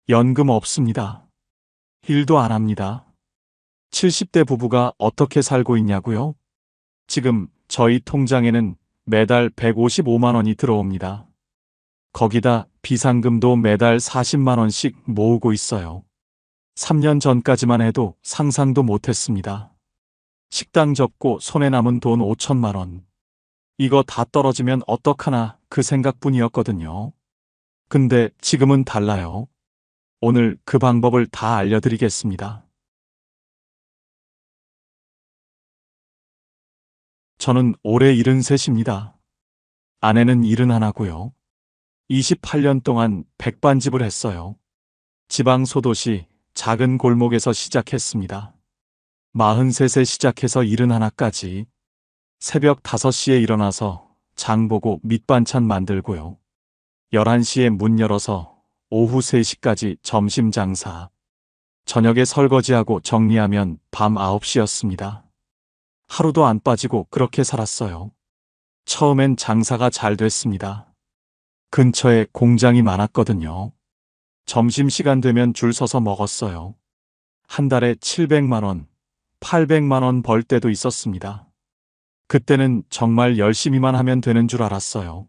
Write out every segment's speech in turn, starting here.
연금 없습니다. 일도 안 합니다. 70대 부부가 어떻게 살고 있냐고요? 지금 저희 통장에는 매달 155만 원이 들어옵니다. 거기다 비상금도 매달 40만 원씩 모으고 있어요. 3년 전까지만 해도 상상도 못했습니다. 식당 접고 손에 남은 돈 5천만 원. 이거 다 떨어지면 어떡하나 그 생각뿐이었거든요. 근데 지금은 달라요. 오늘 그 방법을 다 알려드리겠습니다. 저는 올해 73입니다. 아내는 71고요. 28년 동안 백반집을 했어요. 지방 소도시 작은 골목에서 시작했습니다. 43세 시작해서 71까지 새벽 5시에 일어나서 장 보고 밑반찬 만들고요. 11시에 문 열어서 오후 3시까지 점심 장사. 저녁에 설거지하고 정리하면 밤 9시였습니다. 하루도 안 빠지고 그렇게 살았어요. 처음엔 장사가 잘 됐습니다. 근처에 공장이 많았거든요. 점심시간 되면 줄 서서 먹었어요. 한 달에 700만 원, 800만 원 벌 때도 있었습니다. 그때는 정말 열심히만 하면 되는 줄 알았어요.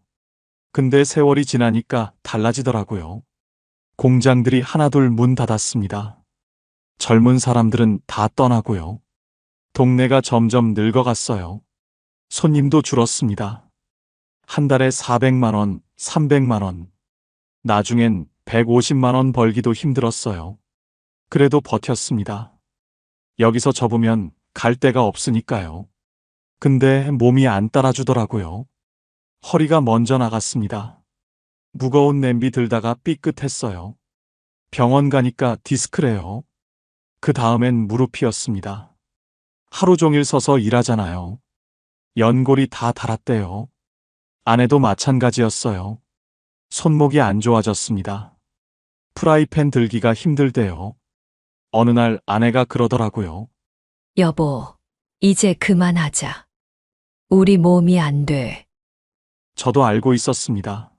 근데 세월이 지나니까 달라지더라고요. 공장들이 하나둘 문 닫았습니다. 젊은 사람들은 다 떠나고요. 동네가 점점 늙어갔어요. 손님도 줄었습니다. 한 달에 400만 원, 300만 원. 나중엔 150만 원 벌기도 힘들었어요. 그래도 버텼습니다. 여기서 접으면 갈 데가 없으니까요. 근데 몸이 안 따라주더라고요. 허리가 먼저 나갔습니다. 무거운 냄비 들다가 삐끗했어요. 병원 가니까 디스크래요. 그 다음엔 무릎이었습니다. 하루 종일 서서 일하잖아요. 연골이 다 닳았대요. 아내도 마찬가지였어요. 손목이 안 좋아졌습니다. 프라이팬 들기가 힘들대요. 어느 날 아내가 그러더라고요. 여보, 이제 그만하자. 우리 몸이 안 돼. 저도 알고 있었습니다.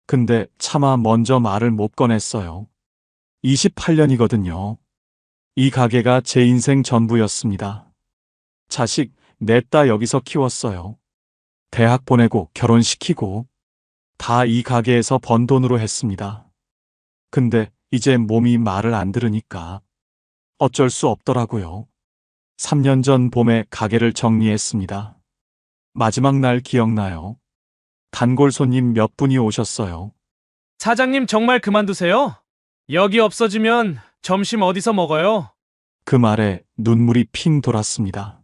근데 차마 먼저 말을 못 꺼냈어요. 28년이거든요. 이 가게가 제 인생 전부였습니다. 자식 냈다 여기서 키웠어요. 대학 보내고 결혼시키고 다 이 가게에서 번 돈으로 했습니다. 근데 이제 몸이 말을 안 들으니까 어쩔 수 없더라고요. 3년 전 봄에 가게를 정리했습니다. 마지막 날 기억나요? 단골 손님 몇 분이 오셨어요. 사장님 정말 그만두세요? 여기 없어지면 점심 어디서 먹어요? 그 말에 눈물이 핑 돌았습니다.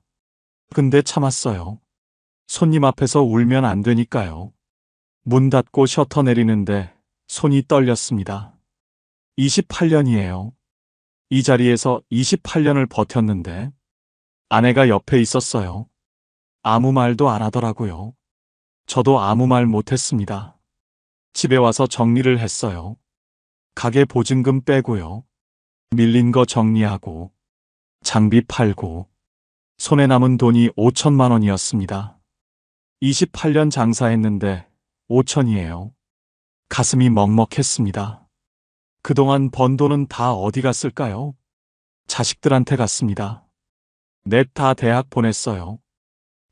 근데 참았어요. 손님 앞에서 울면 안 되니까요. 문 닫고 셔터 내리는데 손이 떨렸습니다. 28년이에요. 이 자리에서 28년을 버텼는데 아내가 옆에 있었어요. 아무 말도 안 하더라고요. 저도 아무 말 못했습니다. 집에 와서 정리를 했어요. 가게 보증금 빼고요. 밀린 거 정리하고 장비 팔고 손에 남은 돈이 5천만 원이었습니다. 28년 장사했는데 5천이에요. 가슴이 먹먹했습니다. 그동안 번 돈은 다 어디 갔을까요? 자식들한테 갔습니다. 넷 다 대학 보냈어요.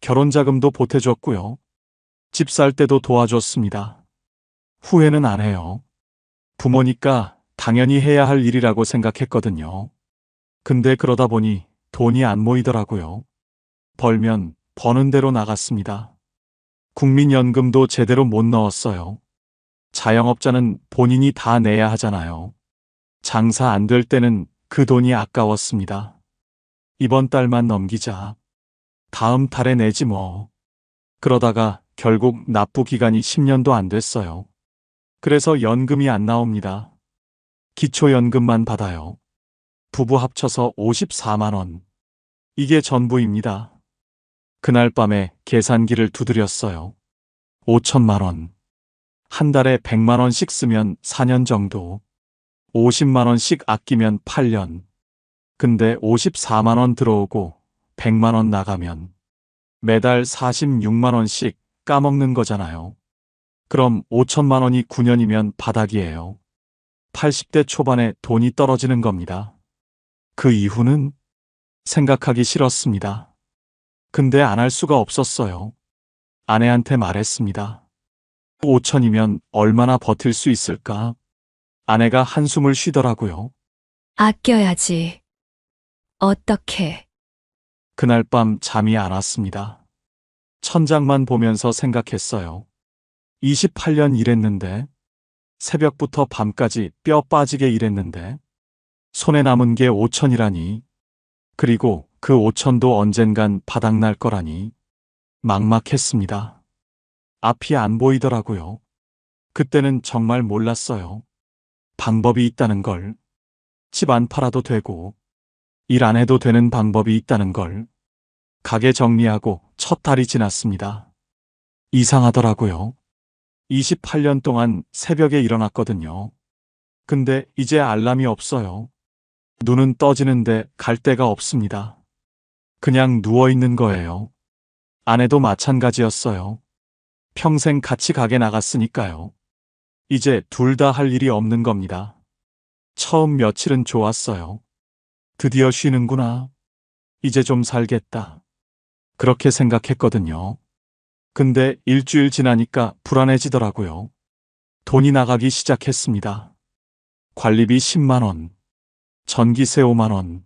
결혼자금도 보태줬고요. 집 살 때도 도와줬습니다. 후회는 안 해요. 부모니까 당연히 해야 할 일이라고 생각했거든요. 근데 그러다 보니 돈이 안 모이더라고요. 벌면 버는 대로 나갔습니다. 국민연금도 제대로 못 넣었어요. 자영업자는 본인이 다 내야 하잖아요. 장사 안 될 때는 그 돈이 아까웠습니다. 이번 달만 넘기자. 다음 달에 내지 뭐. 그러다가 결국 납부 기간이 10년도 안 됐어요. 그래서 연금이 안 나옵니다. 기초연금만 받아요. 부부 합쳐서 54만 원. 이게 전부입니다. 그날 밤에 계산기를 두드렸어요. 5천만 원. 한 달에 100만 원씩 쓰면 4년 정도. 50만 원씩 아끼면 8년. 근데 54만 원 들어오고 100만 원 나가면 매달 46만 원씩 까먹는 거잖아요. 그럼 5천만 원이 9년이면 바닥이에요. 80대 초반에 돈이 떨어지는 겁니다. 그 이후는 생각하기 싫었습니다. 근데 안 할 수가 없었어요. 아내한테 말했습니다. 5천이면 얼마나 버틸 수 있을까? 아내가 한숨을 쉬더라고요. 아껴야지. 어떻게? 그날 밤 잠이 안 왔습니다. 천장만 보면서 생각했어요. 28년 일했는데, 새벽부터 밤까지 뼈 빠지게 일했는데, 손에 남은 게 5천이라니, 그리고 그 5천도 언젠간 바닥날 거라니, 막막했습니다. 앞이 안 보이더라고요. 그때는 정말 몰랐어요. 방법이 있다는 걸, 집 안 팔아도 되고, 일 안 해도 되는 방법이 있다는 걸, 가게 정리하고 첫 달이 지났습니다. 이상하더라고요. 28년 동안 새벽에 일어났거든요. 근데 이제 알람이 없어요. 눈은 떠지는데 갈 데가 없습니다. 그냥 누워있는 거예요. 아내도 마찬가지였어요. 평생 같이 가게 나갔으니까요. 이제 둘 다 할 일이 없는 겁니다. 처음 며칠은 좋았어요. 드디어 쉬는구나. 이제 좀 살겠다. 그렇게 생각했거든요. 근데 일주일 지나니까 불안해지더라고요. 돈이 나가기 시작했습니다. 관리비 10만 원, 전기세 5만 원,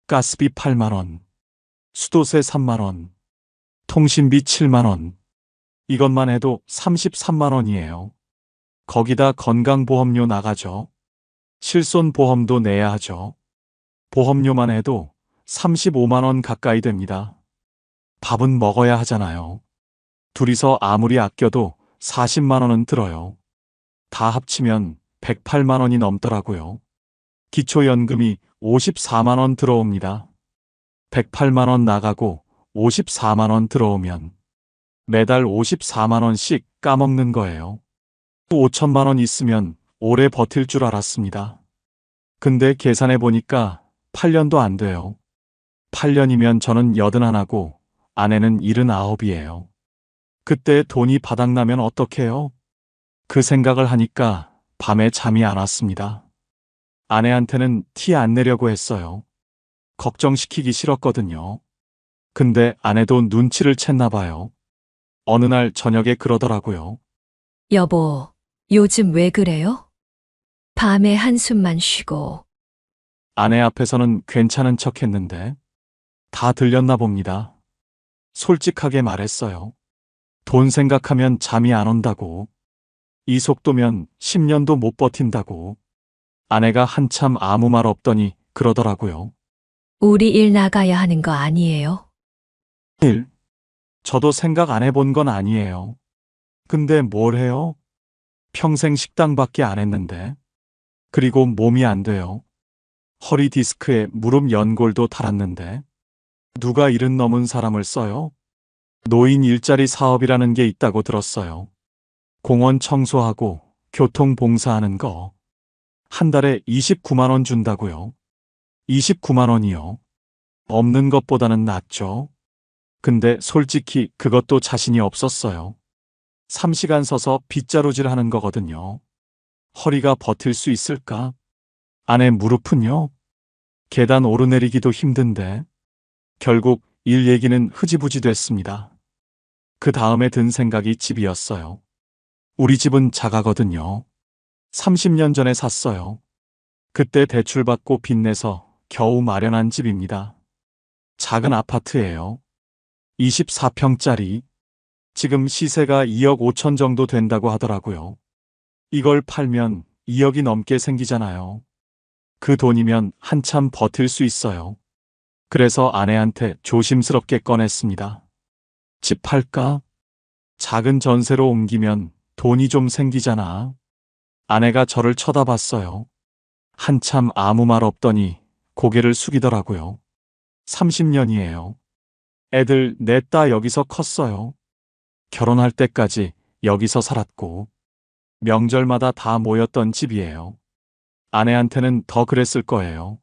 가스비 8만 원, 수도세 3만 원, 통신비 7만 원. 이것만 해도 33만 원이에요. 거기다 건강보험료 나가죠. 실손보험도 내야 하죠. 보험료만 해도 35만 원 가까이 됩니다. 밥은 먹어야 하잖아요. 둘이서 아무리 아껴도 40만 원은 들어요. 다 합치면 108만 원이 넘더라고요. 기초연금이 54만 원 들어옵니다. 108만 원 나가고 54만 원 들어오면 매달 54만 원씩 까먹는 거예요. 5천만 원 있으면 오래 버틸 줄 알았습니다. 근데 계산해 보니까 8년도 안 돼요. 8년이면 저는 81하고 아내는 79이에요. 그때 돈이 바닥나면 어떡해요? 그 생각을 하니까 밤에 잠이 안 왔습니다. 아내한테는 티 안 내려고 했어요. 걱정시키기 싫었거든요. 근데 아내도 눈치를 챘나 봐요. 어느 날 저녁에 그러더라고요. 여보, 요즘 왜 그래요? 밤에 한숨만 쉬고. 아내 앞에서는 괜찮은 척 했는데 다 들렸나 봅니다. 솔직하게 말했어요. 돈 생각하면 잠이 안 온다고. 이 속도면 10년도 못 버틴다고. 아내가 한참 아무 말 없더니 그러더라고요. 우리 일 나가야 하는 거 아니에요? 일. 저도 생각 안 해본 건 아니에요. 근데 뭘 해요? 평생 식당밖에 안 했는데. 그리고 몸이 안 돼요. 허리 디스크에 무릎 연골도 달았는데. 누가 70 넘은 사람을 써요? 노인 일자리 사업이라는 게 있다고 들었어요. 공원 청소하고 교통 봉사하는 거. 한 달에 29만 원 준다고요. 29만 원이요. 없는 것보다는 낫죠. 근데 솔직히 그것도 자신이 없었어요. 3시간 서서 빗자루질 하는 거거든요. 허리가 버틸 수 있을까? 아내 무릎은요? 계단 오르내리기도 힘든데. 결국 일 얘기는 흐지부지 됐습니다. 그 다음에 든 생각이 집이었어요. 우리 집은 작아거든요. 30년 전에 샀어요. 그때 대출받고 빚내서 겨우 마련한 집입니다. 작은 아파트예요. 24평짜리. 지금 시세가 2억 5천 정도 된다고 하더라고요. 이걸 팔면 2억이 넘게 생기잖아요. 그 돈이면 한참 버틸 수 있어요. 그래서 아내한테 조심스럽게 꺼냈습니다. 집 팔까? 작은 전세로 옮기면 돈이 좀 생기잖아. 아내가 저를 쳐다봤어요. 한참 아무 말 없더니 고개를 숙이더라고요. 30년이에요. 애들 넷 다 여기서 컸어요. 결혼할 때까지 여기서 살았고, 명절마다 다 모였던 집이에요. 아내한테는 더 그랬을 거예요.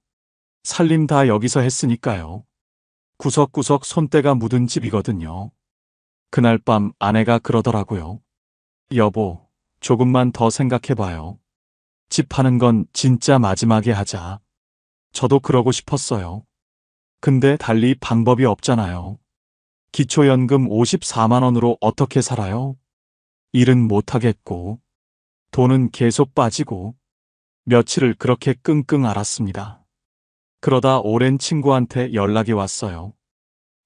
살림 다 여기서 했으니까요. 구석구석 손때가 묻은 집이거든요. 그날 밤 아내가 그러더라고요. 여보, 조금만 더 생각해봐요. 집 파는 건 진짜 마지막에 하자. 저도 그러고 싶었어요. 근데 달리 방법이 없잖아요. 기초연금 54만 원으로 어떻게 살아요? 일은 못하겠고, 돈은 계속 빠지고, 며칠을 그렇게 끙끙 앓았습니다. 그러다 오랜 친구한테 연락이 왔어요.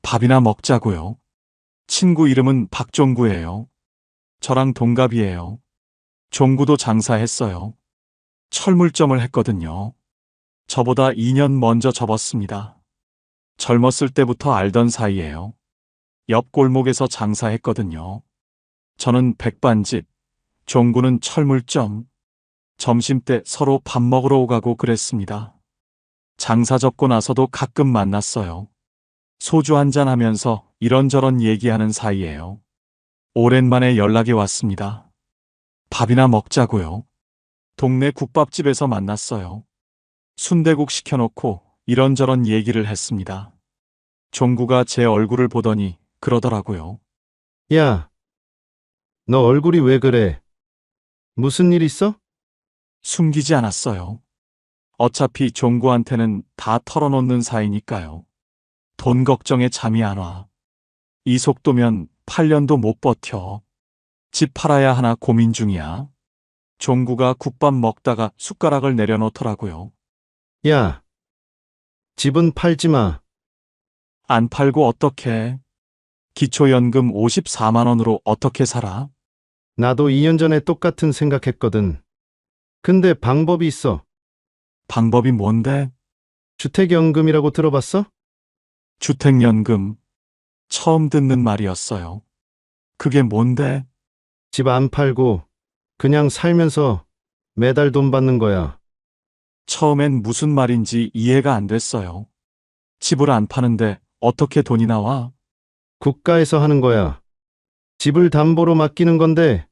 밥이나 먹자고요. 친구 이름은 박종구예요. 저랑 동갑이에요. 종구도 장사했어요. 철물점을 했거든요. 저보다 2년 먼저 접었습니다. 젊었을 때부터 알던 사이예요. 옆 골목에서 장사했거든요. 저는 백반집, 종구는 철물점. 점심때 서로 밥 먹으러 오가고 그랬습니다. 장사 접고 나서도 가끔 만났어요. 소주 한잔 하면서 이런저런 얘기하는 사이예요. 오랜만에 연락이 왔습니다. 밥이나 먹자고요. 동네 국밥집에서 만났어요. 순대국 시켜놓고 이런저런 얘기를 했습니다. 종구가 제 얼굴을 보더니 그러더라고요. 야, 너 얼굴이 왜 그래? 무슨 일 있어? 숨기지 않았어요. 어차피 종구한테는 다 털어놓는 사이니까요. 돈 걱정에 잠이 안 와. 이 속도면 8년도 못 버텨. 집 팔아야 하나 고민 중이야. 종구가 국밥 먹다가 숟가락을 내려놓더라고요. 야, 집은 팔지 마. 안 팔고 어떡해. 기초연금 54만 원으로 어떻게 살아? 나도 2년 전에 똑같은 생각했거든. 근데 방법이 있어. 방법이 뭔데? 주택연금이라고 들어봤어? 주택연금. 처음 듣는 말이었어요. 그게 뭔데? 집 안 팔고 그냥 살면서 매달 돈 받는 거야. 처음엔 무슨 말인지 이해가 안 됐어요. 집을 안 파는데 어떻게 돈이 나와? 국가에서 하는 거야. 집을 담보로 맡기는 건데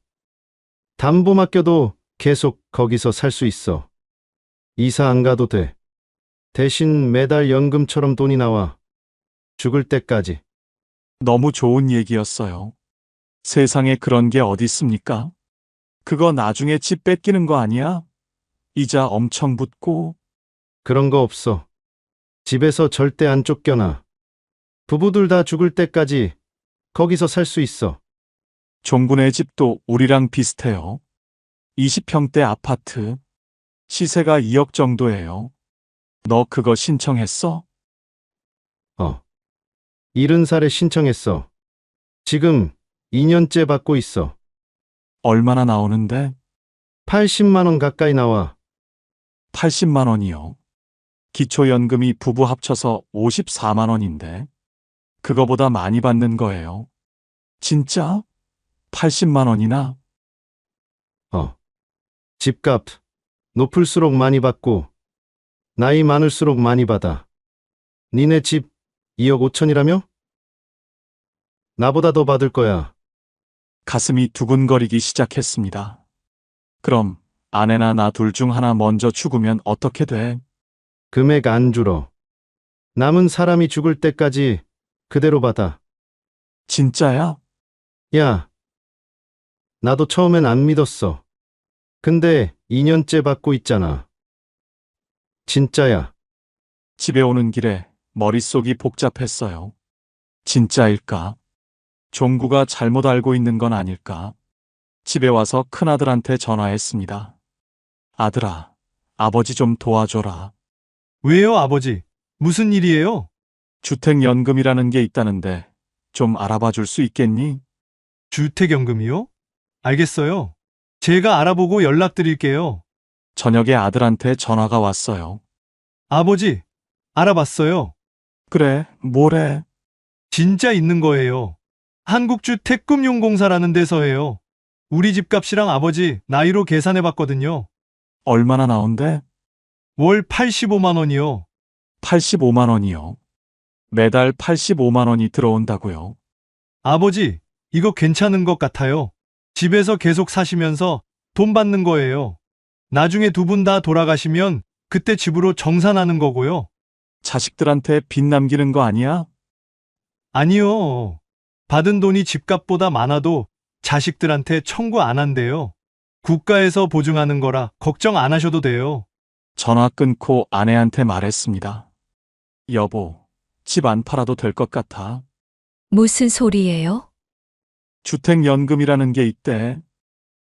담보 맡겨도 계속 거기서 살 수 있어. 이사 안 가도 돼. 대신 매달 연금처럼 돈이 나와. 죽을 때까지. 너무 좋은 얘기였어요. 세상에 그런 게 어디 있습니까? 그거 나중에 집 뺏기는 거 아니야? 이자 엄청 붙고. 그런 거 없어. 집에서 절대 안 쫓겨나. 부부들 다 죽을 때까지 거기서 살 수 있어. 종군의 집도 우리랑 비슷해요. 20평대 아파트. 시세가 2억 정도예요. 너 그거 신청했어? 70살에 신청했어. 지금 2년째 받고 있어. 얼마나 나오는데? 80만 원 가까이 나와. 80만 원이요. 기초연금이 부부 합쳐서 54만 원인데. 그거보다 많이 받는 거예요. 진짜? 80만 원이나? 집값 높을수록 많이 받고 나이 많을수록 많이 받아. 니네 집 2억 5천이라며? 나보다 더 받을 거야. 가슴이 두근거리기 시작했습니다. 그럼 아내나 나 둘 중 하나 먼저 죽으면 어떻게 돼? 금액 안 줄어. 남은 사람이 죽을 때까지 그대로 받아. 진짜야? 야, 나도 처음엔 안 믿었어. 근데 2년째 받고 있잖아. 진짜야. 집에 오는 길에 머릿속이 복잡했어요. 진짜일까? 종구가 잘못 알고 있는 건 아닐까? 집에 와서 큰아들한테 전화했습니다. 아들아, 아버지 좀 도와줘라. 왜요, 아버지? 무슨 일이에요? 주택연금이라는 게 있다는데 좀 알아봐 줄 수 있겠니? 주택연금이요? 알겠어요. 제가 알아보고 연락드릴게요. 저녁에 아들한테 전화가 왔어요. 아버지, 알아봤어요. 그래, 뭐래? 진짜 있는 거예요. 한국주택금융공사라는 데서예요. 우리 집값이랑 아버지 나이로 계산해봤거든요. 얼마나 나온대? 월 85만 원이요. 85만 원이요. 매달 85만 원이 들어온다고요. 아버지, 이거 괜찮은 것 같아요. 집에서 계속 사시면서 돈 받는 거예요. 나중에 두 분 다 돌아가시면 그때 집으로 정산하는 거고요. 자식들한테 빚 남기는 거 아니야? 아니요. 받은 돈이 집값보다 많아도 자식들한테 청구 안 한대요. 국가에서 보증하는 거라 걱정 안 하셔도 돼요. 전화 끊고 아내한테 말했습니다. 여보, 집 안 팔아도 될 것 같아. 무슨 소리예요? 주택연금이라는 게 있대.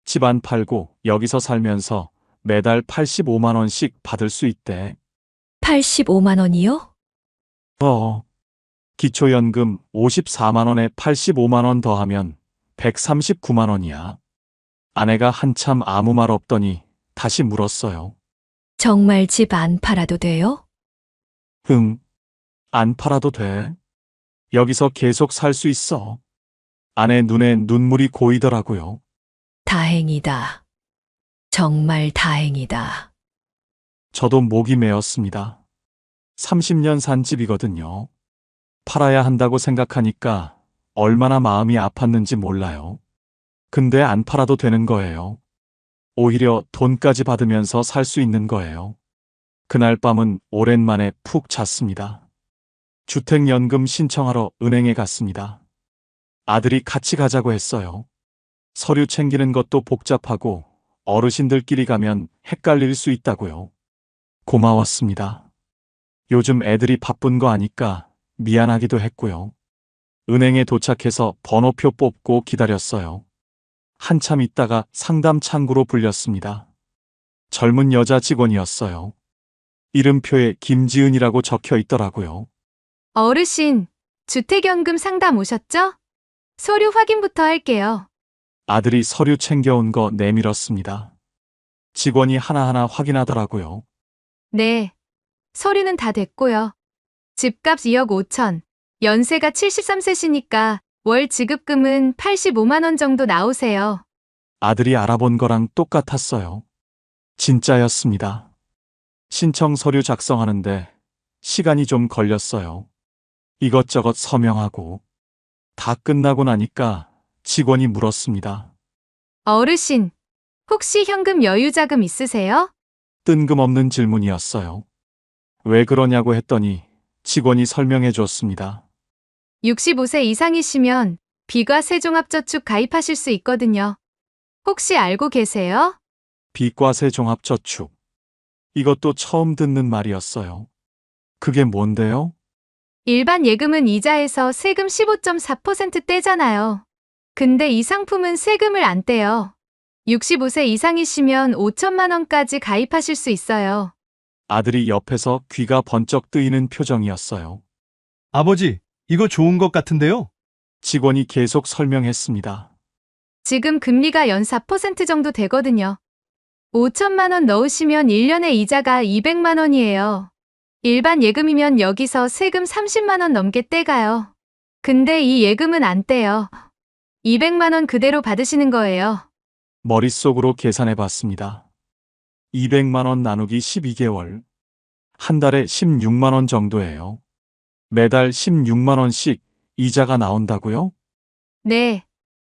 집 안 팔고 여기서 살면서 매달 85만 원씩 받을 수 있대. 85만 원이요? 기초연금 54만 원에 85만 원 더하면 139만 원이야. 아내가 한참 아무 말 없더니 다시 물었어요. 정말 집 안 팔아도 돼요? 응, 안 팔아도 돼. 여기서 계속 살 수 있어. 아내 눈에 눈물이 고이더라고요. 다행이다. 정말 다행이다. 저도 목이 메었습니다. 30년 산 집이거든요. 팔아야 한다고 생각하니까 얼마나 마음이 아팠는지 몰라요. 근데 안 팔아도 되는 거예요. 오히려 돈까지 받으면서 살 수 있는 거예요. 그날 밤은 오랜만에 푹 잤습니다. 주택연금 신청하러 은행에 갔습니다. 아들이 같이 가자고 했어요. 서류 챙기는 것도 복잡하고 어르신들끼리 가면 헷갈릴 수 있다고요. 고마웠습니다. 요즘 애들이 바쁜 거 아니까 미안하기도 했고요. 은행에 도착해서 번호표 뽑고 기다렸어요. 한참 있다가 상담 창구로 불렸습니다. 젊은 여자 직원이었어요. 이름표에 김지은이라고 적혀 있더라고요. 어르신, 주택연금 상담 오셨죠? 서류 확인부터 할게요. 아들이 서류 챙겨온 거 내밀었습니다. 직원이 하나하나 확인하더라고요. 네, 서류는 다 됐고요. 집값 2억 5천, 연세가 73세시니까 월 지급금은 85만 원 정도 나오세요. 아들이 알아본 거랑 똑같았어요. 진짜였습니다. 신청 서류 작성하는데 시간이 좀 걸렸어요. 이것저것 서명하고 다 끝나고 나니까 직원이 물었습니다. 어르신, 혹시 현금 여유자금 있으세요? 뜬금없는 질문이었어요. 왜 그러냐고 했더니 직원이 설명해 줬습니다. 65세 이상이시면 비과세종합저축 가입하실 수 있거든요. 혹시 알고 계세요? 비과세 종합저축. 이것도 처음 듣는 말이었어요. 그게 뭔데요? 일반 예금은 이자에서 세금 15.4% 떼잖아요. 근데 이 상품은 세금을 안 떼요. 65세 이상이시면 5천만 원까지 가입하실 수 있어요. 아들이 옆에서 귀가 번쩍 뜨이는 표정이었어요. 아버지, 이거 좋은 것 같은데요? 직원이 계속 설명했습니다. 지금 금리가 연 4% 정도 되거든요. 5천만 원 넣으시면 1년에 이자가 200만 원이에요. 일반 예금이면 여기서 세금 30만 원 넘게 떼가요. 근데 이 예금은 안 떼요. 200만 원 그대로 받으시는 거예요. 머릿속으로 계산해 봤습니다. 200만 원 나누기 12개월. 한 달에 16만 원 정도예요. 매달 16만 원씩 이자가 나온다고요? 네,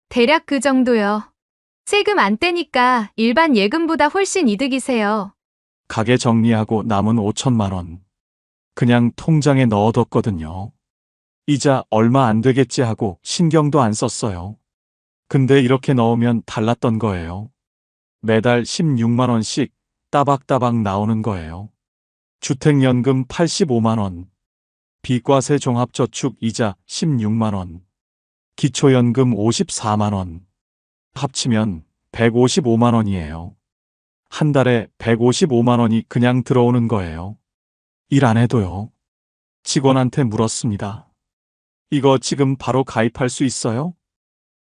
대략 그 정도요. 세금 안 떼니까 일반 예금보다 훨씬 이득이세요. 가게 정리하고 남은 5천만 원. 그냥 통장에 넣어뒀거든요. 이자 얼마 안 되겠지 하고 신경도 안 썼어요. 근데 이렇게 넣으면 달랐던 거예요. 매달 16만 원씩 따박따박 나오는 거예요. 주택연금 85만 원. 비과세 종합저축 이자 16만 원. 기초연금 54만 원. 합치면 155만 원이에요. 한 달에 155만 원이 그냥 들어오는 거예요. 일 안 해도요. 직원한테 물었습니다. 이거 지금 바로 가입할 수 있어요?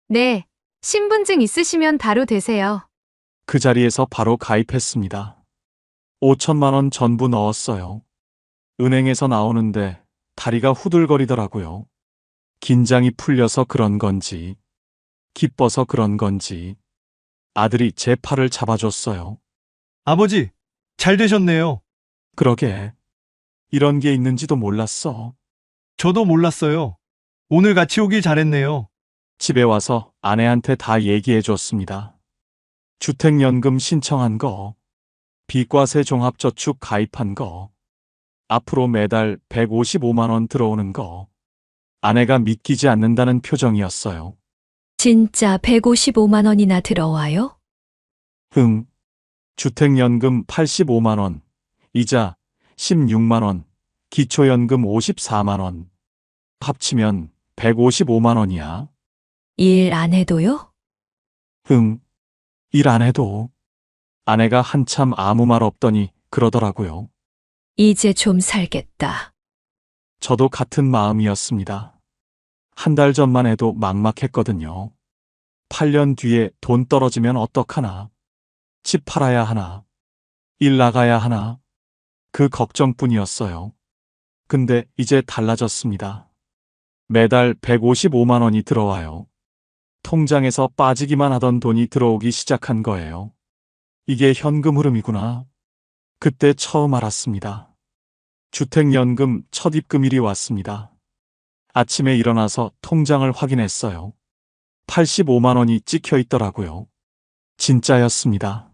네, 신분증 있으시면 바로 되세요. 그 자리에서 바로 가입했습니다. 5천만 원 전부 넣었어요. 은행에서 나오는데 다리가 후들거리더라고요. 긴장이 풀려서 그런 건지, 기뻐서 그런 건지, 아들이 제 팔을 잡아줬어요. 아버지, 잘 되셨네요. 그러게, 이런 게 있는지도 몰랐어. 저도 몰랐어요. 오늘 같이 오길 잘했네요. 집에 와서 아내한테 다 얘기해 줬습니다. 주택연금 신청한 거, 비과세 종합저축 가입한 거, 앞으로 매달 155만 원 들어오는 거. 아내가 믿기지 않는다는 표정이었어요. 진짜 155만 원이나 들어와요? 주택연금 85만 원, 이자 16만 원, 기초연금 54만 원. 합치면 155만 원이야. 일 안 해도요? 일 안 해도. 아내가 한참 아무 말 없더니 그러더라고요. 이제 좀 살겠다. 저도 같은 마음이었습니다. 한 달 전만 해도 막막했거든요. 8년 뒤에 돈 떨어지면 어떡하나? 집 팔아야 하나? 일 나가야 하나? 그 걱정뿐이었어요. 근데 이제 달라졌습니다. 매달 155만 원이 들어와요. 통장에서 빠지기만 하던 돈이 들어오기 시작한 거예요. 이게 현금 흐름이구나. 그때 처음 알았습니다. 주택연금 첫 입금일이 왔습니다. 아침에 일어나서 통장을 확인했어요. 85만 원이 찍혀 있더라고요. 진짜였습니다.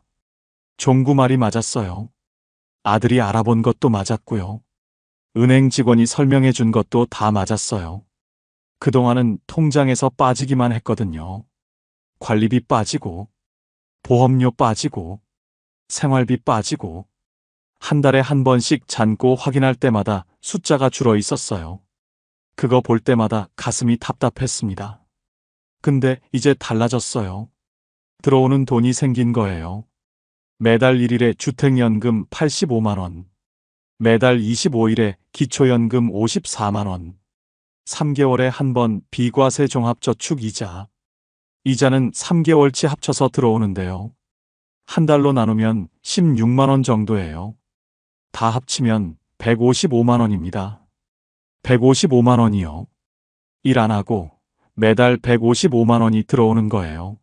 종구 말이 맞았어요. 아들이 알아본 것도 맞았고요. 은행 직원이 설명해 준 것도 다 맞았어요. 그동안은 통장에서 빠지기만 했거든요. 관리비 빠지고, 보험료 빠지고, 생활비 빠지고, 한 달에 한 번씩 잔고 확인할 때마다 숫자가 줄어 있었어요. 그거 볼 때마다 가슴이 답답했습니다. 근데 이제 달라졌어요. 들어오는 돈이 생긴 거예요. 매달 1일에 주택연금 85만 원, 매달 25일에 기초연금 54만 원, 3개월에 한 번 비과세 종합저축 이자. 이자는 3개월치 합쳐서 들어오는데요. 한 달로 나누면 16만 원 정도예요. 다 합치면 155만 원입니다. 155만 원이요. 일 안 하고 매달 155만 원이 들어오는 거예요.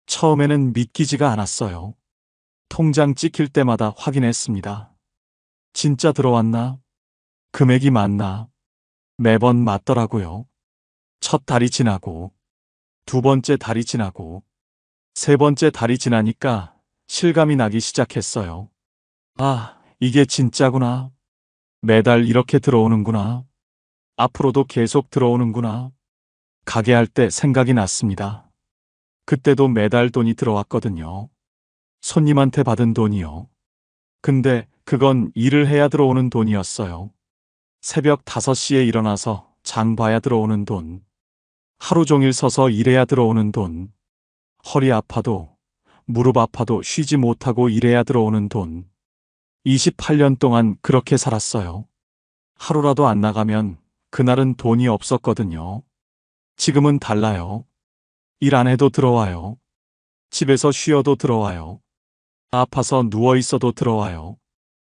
처음에는 믿기지가 않았어요. 통장 찍힐 때마다 확인했습니다. 진짜 들어왔나? 금액이 맞나? 매번 맞더라고요. 첫 달이 지나고, 두 번째 달이 지나고, 세 번째 달이 지나니까 실감이 나기 시작했어요. 아, 이게 진짜구나. 매달 이렇게 들어오는구나. 앞으로도 계속 들어오는구나. 가게 할 때 생각이 났습니다. 그때도 매달 돈이 들어왔거든요. 손님한테 받은 돈이요. 근데 그건 일을 해야 들어오는 돈이었어요. 새벽 5시에 일어나서 장 봐야 들어오는 돈. 하루 종일 서서 일해야 들어오는 돈. 허리 아파도, 무릎 아파도 쉬지 못하고 일해야 들어오는 돈. 28년 동안 그렇게 살았어요. 하루라도 안 나가면 그날은 돈이 없었거든요. 지금은 달라요. 일 안 해도 들어와요. 집에서 쉬어도 들어와요. 아파서 누워 있어도 들어와요.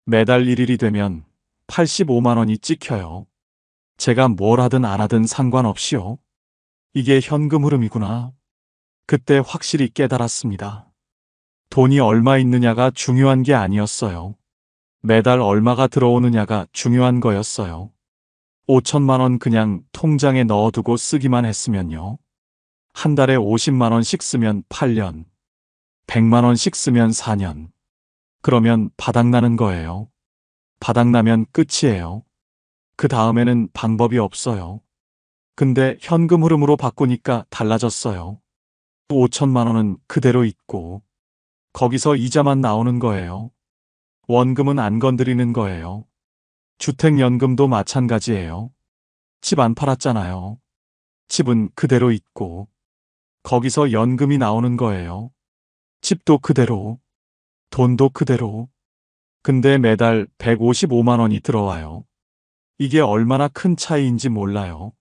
매달 1일이 되면 85만 원이 찍혀요. 제가 뭘 하든 안 하든 상관없이요. 이게 현금 흐름이구나. 그때 확실히 깨달았습니다. 돈이 얼마 있느냐가 중요한 게 아니었어요. 매달 얼마가 들어오느냐가 중요한 거였어요. 5천만 원 그냥 통장에 넣어두고 쓰기만 했으면요. 한 달에 50만 원씩 쓰면 8년, 100만 원씩 쓰면 4년. 그러면 바닥나는 거예요. 바닥나면 끝이에요. 그 다음에는 방법이 없어요. 근데 현금 흐름으로 바꾸니까 달라졌어요. 5천만 원은 그대로 있고, 거기서 이자만 나오는 거예요. 원금은 안 건드리는 거예요. 주택연금도 마찬가지예요. 집 안 팔았잖아요. 집은 그대로 있고, 거기서 연금이 나오는 거예요. 집도 그대로, 돈도 그대로. 근데 매달 155만 원이 들어와요. 이게 얼마나 큰 차이인지 몰라요.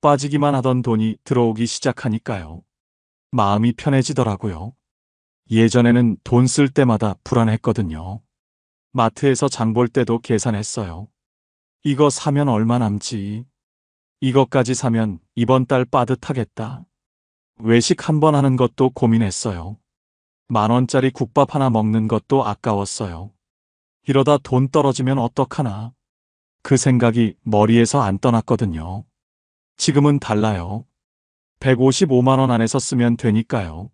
빠지기만 하던 돈이 들어오기 시작하니까요. 마음이 편해지더라고요. 예전에는 돈 쓸 때마다 불안했거든요. 마트에서 장 볼 때도 계산했어요. 이거 사면 얼마 남지? 이것까지 사면 이번 달 빠듯하겠다. 외식 한 번 하는 것도 고민했어요. 10,000원짜리 국밥 하나 먹는 것도 아까웠어요. 이러다 돈 떨어지면 어떡하나. 그 생각이 머리에서 안 떠났거든요. 지금은 달라요. 155만 원 안에서 쓰면 되니까요.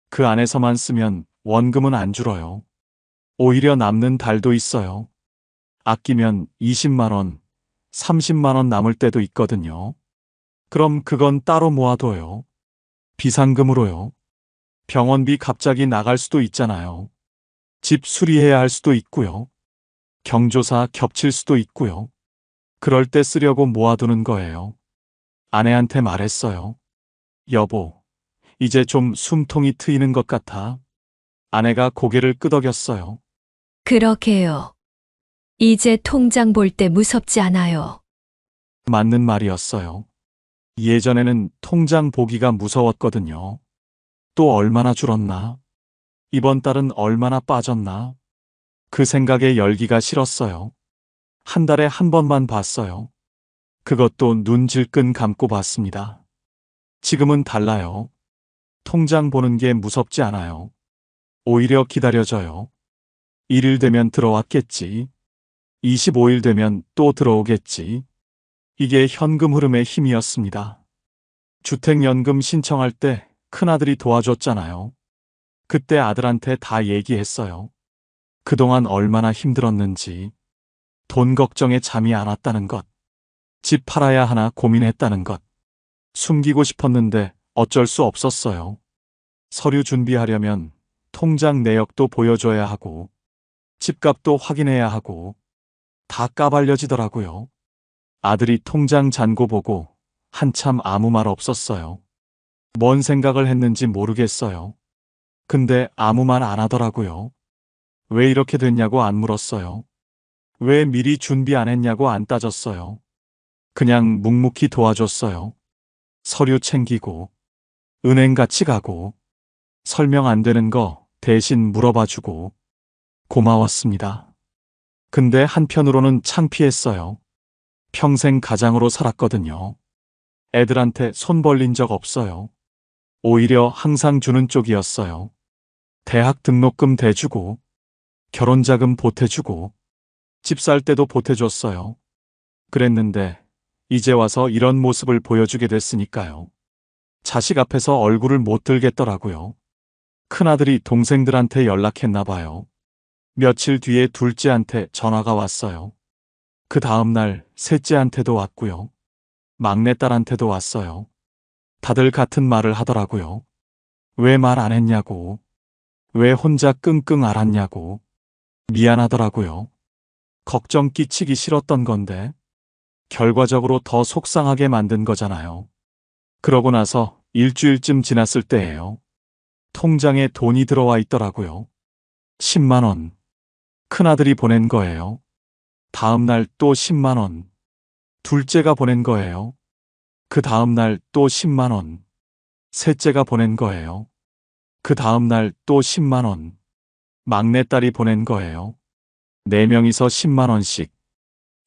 그 안에서만 쓰면 원금은 안 줄어요. 오히려 남는 달도 있어요. 아끼면 20만 원, 30만 원 남을 때도 있거든요. 그럼 그건 따로 모아둬요. 비상금으로요. 병원비 갑자기 나갈 수도 있잖아요. 집 수리해야 할 수도 있고요. 경조사 겹칠 수도 있고요. 그럴 때 쓰려고 모아두는 거예요. 아내한테 말했어요. 여보, 이제 좀 숨통이 트이는 것 같아. 아내가 고개를 끄덕였어요. 그러게요. 이제 통장 볼 때 무섭지 않아요. 맞는 말이었어요. 예전에는 통장 보기가 무서웠거든요. 또 얼마나 줄었나? 이번 달은 얼마나 빠졌나? 그 생각에 열기가 싫었어요. 한 달에 한 번만 봤어요. 그것도 눈 질끈 감고 봤습니다. 지금은 달라요. 통장 보는 게 무섭지 않아요. 오히려 기다려져요. 1일 되면 들어왔겠지. 25일 되면 또 들어오겠지. 이게 현금 흐름의 힘이었습니다. 주택연금 신청할 때 큰아들이 도와줬잖아요. 그때 아들한테 다 얘기했어요. 그동안 얼마나 힘들었는지, 돈 걱정에 잠이 안 왔다는 것, 집 팔아야 하나 고민했다는 것, 숨기고 싶었는데 어쩔 수 없었어요. 서류 준비하려면 통장 내역도 보여줘야 하고, 집값도 확인해야 하고, 다 까발려지더라고요. 아들이 통장 잔고 보고 한참 아무 말 없었어요. 뭔 생각을 했는지 모르겠어요. 근데 아무 말 안 하더라고요. 왜 이렇게 됐냐고 안 물었어요. 왜 미리 준비 안 했냐고 안 따졌어요. 그냥 묵묵히 도와줬어요. 서류 챙기고, 은행 같이 가고, 설명 안 되는 거 대신 물어봐주고, 고마웠습니다. 근데 한편으로는 창피했어요. 평생 가장으로 살았거든요. 애들한테 손 벌린 적 없어요. 오히려 항상 주는 쪽이었어요. 대학 등록금 대주고, 결혼자금 보태주고, 집 살 때도 보태줬어요. 그랬는데 이제 와서 이런 모습을 보여주게 됐으니까요. 자식 앞에서 얼굴을 못 들겠더라고요. 큰아들이 동생들한테 연락했나 봐요. 며칠 뒤에 둘째한테 전화가 왔어요. 그 다음날 셋째한테도 왔고요. 막내딸한테도 왔어요. 다들 같은 말을 하더라고요. 왜 말 안 했냐고. 왜 혼자 끙끙 앓았냐고. 미안하더라고요. 걱정 끼치기 싫었던 건데 결과적으로 더 속상하게 만든 거잖아요. 그러고 나서 일주일쯤 지났을 때예요. 통장에 돈이 들어와 있더라고요. 10만 원. 큰아들이 보낸 거예요. 다음 날 또 10만 원. 둘째가 보낸 거예요. 그 다음 날 또 10만 원. 셋째가 보낸 거예요. 그 다음 날 또 10만 원. 막내딸이 보낸 거예요. 4명이서 10만 원씩.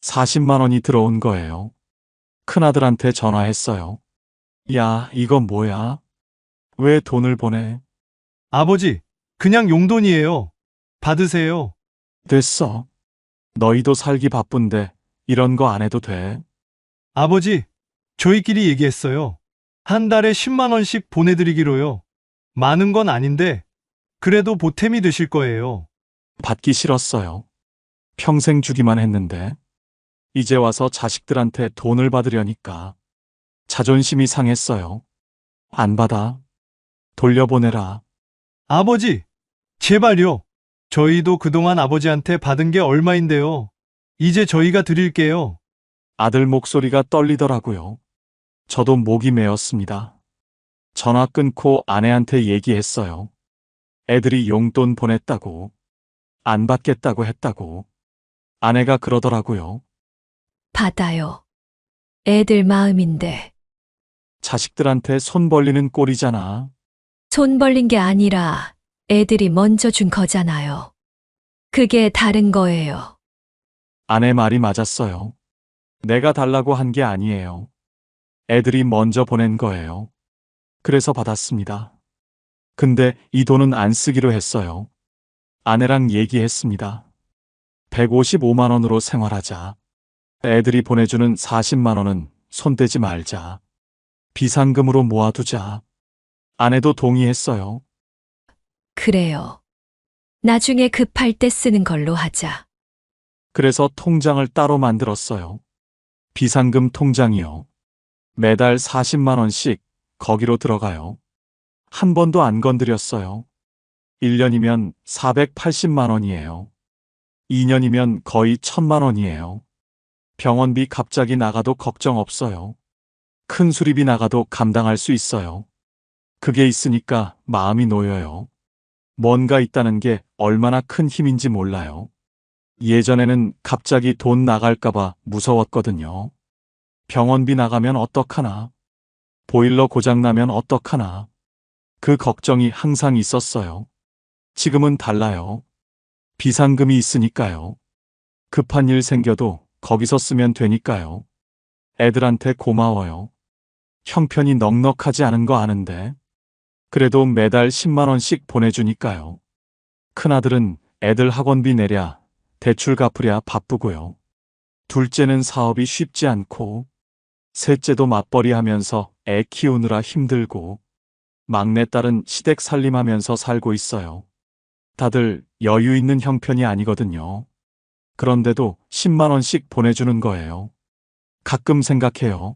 40만 원이 들어온 거예요. 큰아들한테 전화했어요. 야, 이거 뭐야? 왜 돈을 보내? 아버지, 그냥 용돈이에요. 받으세요. 됐어. 너희도 살기 바쁜데 이런 거 안 해도 돼. 아버지, 저희끼리 얘기했어요. 한 달에 10만 원씩 보내드리기로요. 많은 건 아닌데, 그래도 보탬이 되실 거예요. 받기 싫었어요. 평생 주기만 했는데. 이제 와서 자식들한테 돈을 받으려니까 자존심이 상했어요. 안 받아. 돌려보내라. 아버지, 제발요. 저희도 그동안 아버지한테 받은 게 얼마인데요. 이제 저희가 드릴게요. 아들 목소리가 떨리더라고요. 저도 목이 메었습니다. 전화 끊고 아내한테 얘기했어요. 애들이 용돈 보냈다고. 안 받겠다고 했다고. 아내가 그러더라고요. 받아요. 애들 마음인데. 자식들한테 손 벌리는 꼴이잖아. 손 벌린 게 아니라 애들이 먼저 준 거잖아요. 그게 다른 거예요. 아내 말이 맞았어요. 내가 달라고 한 게 아니에요. 애들이 먼저 보낸 거예요. 그래서 받았습니다. 근데 이 돈은 안 쓰기로 했어요. 아내랑 얘기했습니다. 155만 원으로 생활하자. 애들이 보내주는 40만 원은 손대지 말자. 비상금으로 모아두자. 아내도 동의했어요. 그래요. 나중에 급할 때 쓰는 걸로 하자. 그래서 통장을 따로 만들었어요. 비상금 통장이요. 매달 40만 원씩 거기로 들어가요. 한 번도 안 건드렸어요. 1년이면 480만 원이에요. 2년이면 거의 1000만 원이에요. 병원비 갑자기 나가도 걱정 없어요. 큰 수리비 나가도 감당할 수 있어요. 그게 있으니까 마음이 놓여요. 뭔가 있다는 게 얼마나 큰 힘인지 몰라요. 예전에는 갑자기 돈 나갈까봐 무서웠거든요. 병원비 나가면 어떡하나? 보일러 고장나면 어떡하나? 그 걱정이 항상 있었어요. 지금은 달라요. 비상금이 있으니까요. 급한 일 생겨도 거기서 쓰면 되니까요. 애들한테 고마워요. 형편이 넉넉하지 않은 거 아는데. 그래도 매달 10만 원씩 보내주니까요. 큰아들은 애들 학원비 내랴, 대출 갚으랴 바쁘고요. 둘째는 사업이 쉽지 않고, 셋째도 맞벌이 하면서 애 키우느라 힘들고, 막내딸은 시댁 살림하면서 살고 있어요. 다들 여유 있는 형편이 아니거든요. 그런데도 10만 원씩 보내주는 거예요. 가끔 생각해요.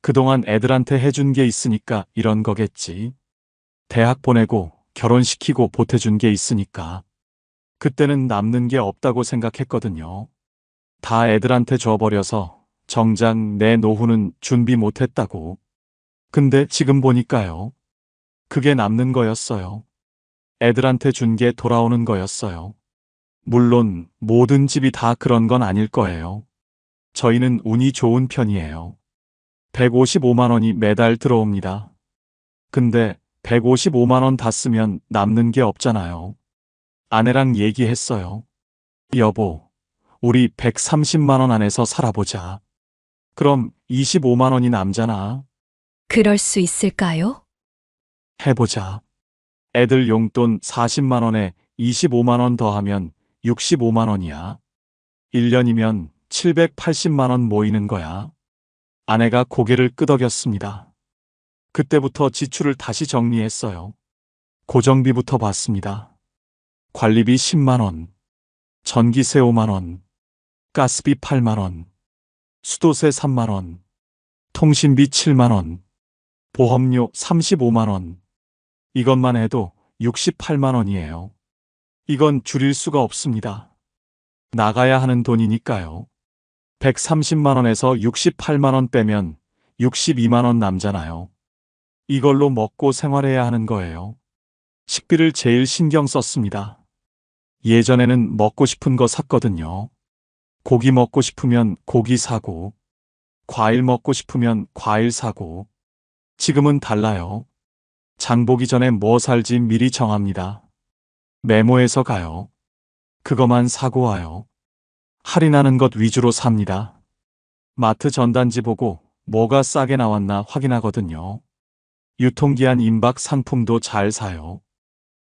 그동안 애들한테 해준 게 있으니까 이런 거겠지. 대학 보내고 결혼시키고 보태준 게 있으니까. 그때는 남는 게 없다고 생각했거든요. 다 애들한테 줘버려서 정작 내 노후는 준비 못했다고. 근데 지금 보니까요. 그게 남는 거였어요. 애들한테 준 게 돌아오는 거였어요. 물론 모든 집이 다 그런 건 아닐 거예요. 저희는 운이 좋은 편이에요. 155만 원이 매달 들어옵니다. 근데 155만 원 다 쓰면 남는 게 없잖아요. 아내랑 얘기했어요. 여보, 우리 130만 원 안에서 살아보자. 그럼 25만 원이 남잖아. 그럴 수 있을까요? 해보자. 애들 용돈 40만 원에 25만 원 더하면 65만 원이야. 1년이면 780만 원 모이는 거야. 아내가 고개를 끄덕였습니다. 그때부터 지출을 다시 정리했어요. 고정비부터 받습니다. 관리비 10만 원, 전기세 5만 원, 가스비 8만 원, 수도세 3만 원, 통신비 7만 원, 보험료 35만 원. 이것만 해도 68만 원이에요. 이건 줄일 수가 없습니다. 나가야 하는 돈이니까요. 130만 원에서 68만 원 빼면 62만 원 남잖아요. 이걸로 먹고 생활해야 하는 거예요. 식비를 제일 신경 썼습니다. 예전에는 먹고 싶은 거 샀거든요. 고기 먹고 싶으면 고기 사고, 과일 먹고 싶으면 과일 사고. 지금은 달라요. 장 보기 전에 뭐 살지 미리 정합니다. 메모해서 가요. 그거만 사고 와요. 할인하는 것 위주로 삽니다. 마트 전단지 보고 뭐가 싸게 나왔나 확인하거든요. 유통기한 임박 상품도 잘 사요.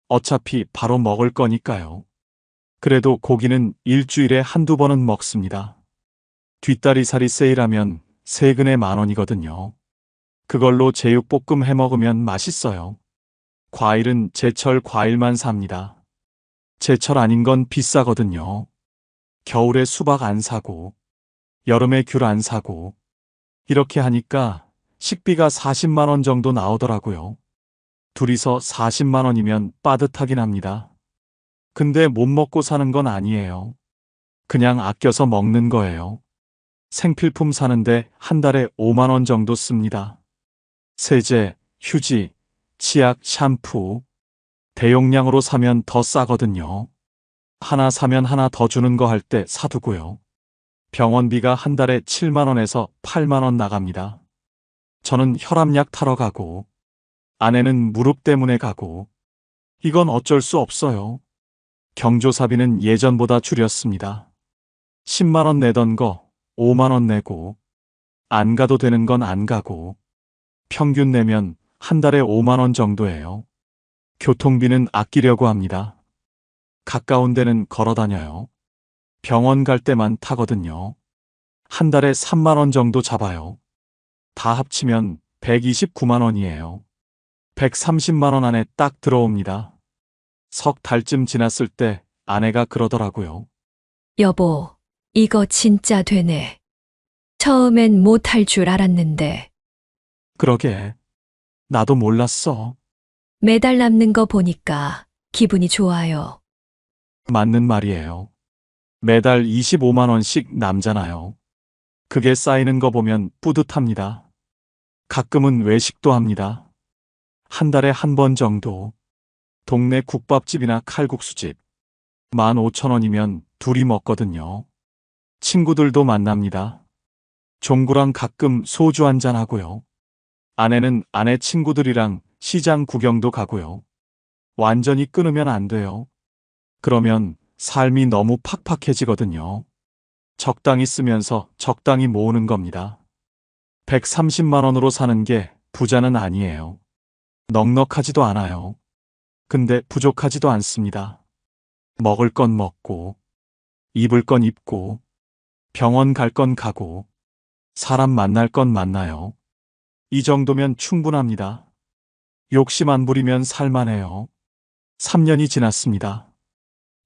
어차피 바로 먹을 거니까요. 그래도 고기는 일주일에 한두 번은 먹습니다. 뒷다리살이 세일하면 세근에 10,000원이거든요. 그걸로 제육볶음 해 먹으면 맛있어요. 과일은 제철 과일만 삽니다. 제철 아닌 건 비싸거든요. 겨울에 수박 안 사고, 여름에 귤 안 사고, 이렇게 하니까 식비가 40만 원 정도 나오더라고요. 둘이서 40만 원이면 빠듯하긴 합니다. 근데 못 먹고 사는 건 아니에요. 그냥 아껴서 먹는 거예요. 생필품 사는데 한 달에 5만 원 정도 씁니다. 세제, 휴지, 치약, 샴푸. 대용량으로 사면 더 싸거든요. 하나 사면 하나 더 주는 거 할 때 사두고요. 병원비가 한 달에 7만 원에서 8만 원 나갑니다. 저는 혈압약 타러 가고, 아내는 무릎 때문에 가고, 이건 어쩔 수 없어요. 경조사비는 예전보다 줄였습니다. 10만 원 내던 거 5만 원 내고, 안 가도 되는 건 안 가고, 평균 내면 한 달에 5만 원 정도예요. 교통비는 아끼려고 합니다. 가까운 데는 걸어 다녀요. 병원 갈 때만 타거든요. 한 달에 3만 원 정도 잡아요. 다 합치면 129만 원이에요. 130만 원 안에 딱 들어옵니다. 석 달쯤 지났을 때 아내가 그러더라고요. 여보, 이거 진짜 되네. 처음엔 못할 줄 알았는데. 그러게. 나도 몰랐어. 매달 남는 거 보니까 기분이 좋아요. 맞는 말이에요. 매달 25만 원씩 남잖아요. 그게 쌓이는 거 보면 뿌듯합니다. 가끔은 외식도 합니다. 한 달에 한 번 정도. 동네 국밥집이나 칼국수집. 15,000원이면 둘이 먹거든요. 친구들도 만납니다. 종구랑 가끔 소주 한잔 하고요. 아내는 아내 친구들이랑 시장 구경도 가고요. 완전히 끊으면 안 돼요. 그러면 삶이 너무 팍팍해지거든요. 적당히 쓰면서 적당히 모으는 겁니다. 130만 원으로 사는 게 부자는 아니에요. 넉넉하지도 않아요. 근데 부족하지도 않습니다. 먹을 건 먹고, 입을 건 입고, 병원 갈 건 가고, 사람 만날 건 만나요. 이 정도면 충분합니다. 욕심 안 부리면 살만해요. 3년이 지났습니다.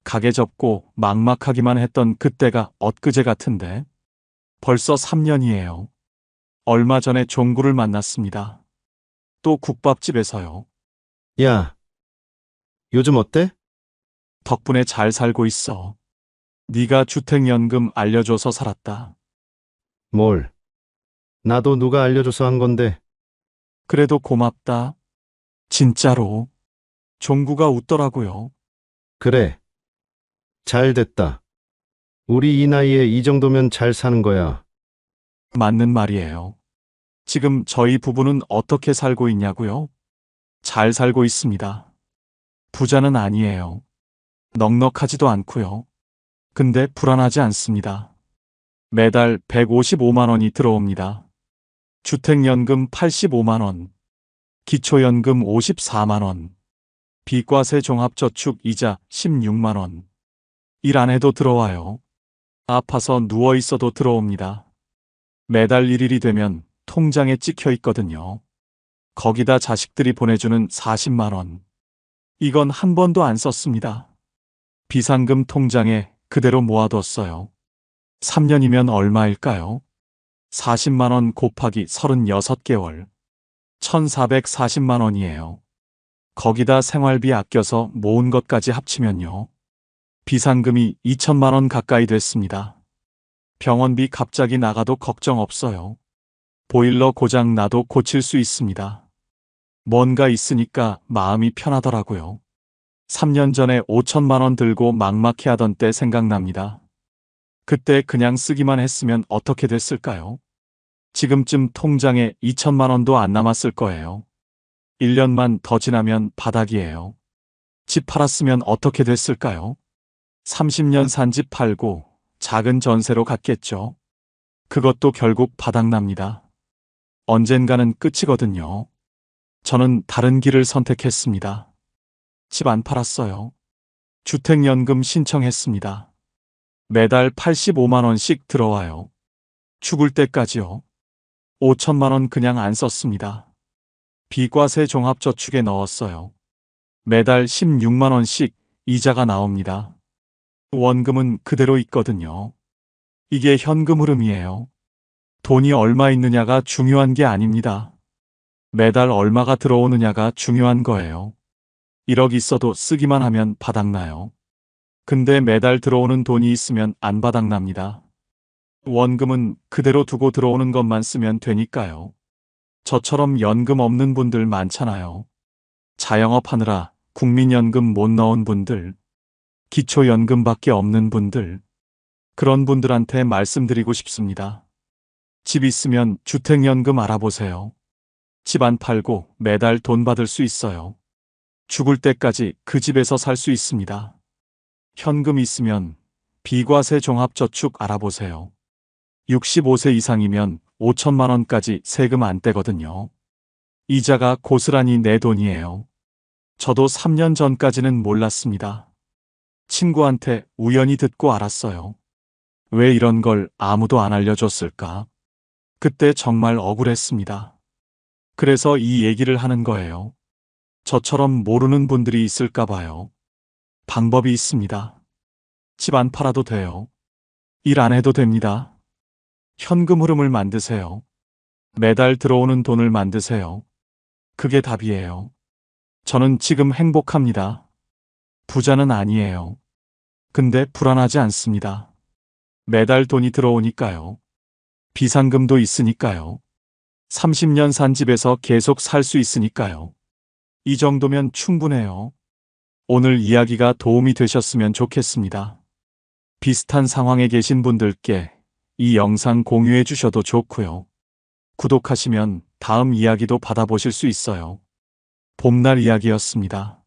가게 접고 막막하기만 했던 그때가 엊그제 같은데 벌써 3년이에요. 얼마 전에 종구를 만났습니다. 또 국밥집에서요. 야, 요즘 어때? 덕분에 잘 살고 있어. 네가 주택연금 알려줘서 살았다. 뭘? 나도 누가 알려줘서 한 건데. 그래도 고맙다. 진짜로. 종구가 웃더라고요. 그래. 잘 됐다. 우리 이 나이에 이 정도면 잘 사는 거야. 맞는 말이에요. 지금 저희 부부는 어떻게 살고 있냐고요? 잘 살고 있습니다. 부자는 아니에요. 넉넉하지도 않고요. 근데 불안하지 않습니다. 매달 155만 원이 들어옵니다. 주택연금 85만 원, 기초연금 54만 원, 비과세 종합저축 이자 16만 원. 일 안 해도 들어와요. 아파서 누워 있어도 들어옵니다. 매달 1일이 되면 통장에 찍혀 있거든요. 거기다 자식들이 보내주는 40만 원. 이건 한 번도 안 썼습니다. 비상금 통장에 그대로 모아뒀어요. 3년이면 얼마일까요? 40만 원 곱하기 36개월. 1,440만 원이에요. 거기다 생활비 아껴서 모은 것까지 합치면요. 비상금이 2천만 원 가까이 됐습니다. 병원비 갑자기 나가도 걱정 없어요. 보일러 고장 나도 고칠 수 있습니다. 뭔가 있으니까 마음이 편하더라고요. 3년 전에 5천만 원 들고 막막해 하던 때 생각납니다. 그때 그냥 쓰기만 했으면 어떻게 됐을까요? 지금쯤 통장에 2천만 원도 안 남았을 거예요. 1년만 더 지나면 바닥이에요. 집 팔았으면 어떻게 됐을까요? 30년 산 집 팔고 작은 전세로 갔겠죠. 그것도 결국 바닥납니다. 언젠가는 끝이거든요. 저는 다른 길을 선택했습니다. 집 안 팔았어요. 주택연금 신청했습니다. 매달 85만 원씩 들어와요. 죽을 때까지요. 5천만 원 그냥 안 썼습니다. 비과세 종합저축에 넣었어요. 매달 16만 원씩 이자가 나옵니다. 원금은 그대로 있거든요. 이게 현금 흐름이에요. 돈이 얼마 있느냐가 중요한 게 아닙니다. 매달 얼마가 들어오느냐가 중요한 거예요. 1억 있어도 쓰기만 하면 바닥나요. 근데 매달 들어오는 돈이 있으면 안 바닥납니다. 원금은 그대로 두고 들어오는 것만 쓰면 되니까요. 저처럼 연금 없는 분들 많잖아요. 자영업 하느라 국민연금 못 넣은 분들, 기초연금밖에 없는 분들, 그런 분들한테 말씀드리고 싶습니다. 집 있으면 주택연금 알아보세요. 집 안 팔고 매달 돈 받을 수 있어요. 죽을 때까지 그 집에서 살 수 있습니다. 현금 있으면 비과세 종합저축 알아보세요. 65세 이상이면 5천만 원까지 세금 안 떼거든요. 이자가 고스란히 내 돈이에요. 저도 3년 전까지는 몰랐습니다. 친구한테 우연히 듣고 알았어요. 왜 이런 걸 아무도 안 알려줬을까? 그때 정말 억울했습니다. 그래서 이 얘기를 하는 거예요. 저처럼 모르는 분들이 있을까 봐요. 방법이 있습니다. 집 안 팔아도 돼요. 일 안 해도 됩니다. 현금 흐름을 만드세요. 매달 들어오는 돈을 만드세요. 그게 답이에요. 저는 지금 행복합니다. 부자는 아니에요. 근데 불안하지 않습니다. 매달 돈이 들어오니까요. 비상금도 있으니까요. 30년 산 집에서 계속 살 수 있으니까요. 이 정도면 충분해요. 오늘 이야기가 도움이 되셨으면 좋겠습니다. 비슷한 상황에 계신 분들께 이 영상 공유해 주셔도 좋고요. 구독하시면 다음 이야기도 받아보실 수 있어요. 봄날 이야기였습니다.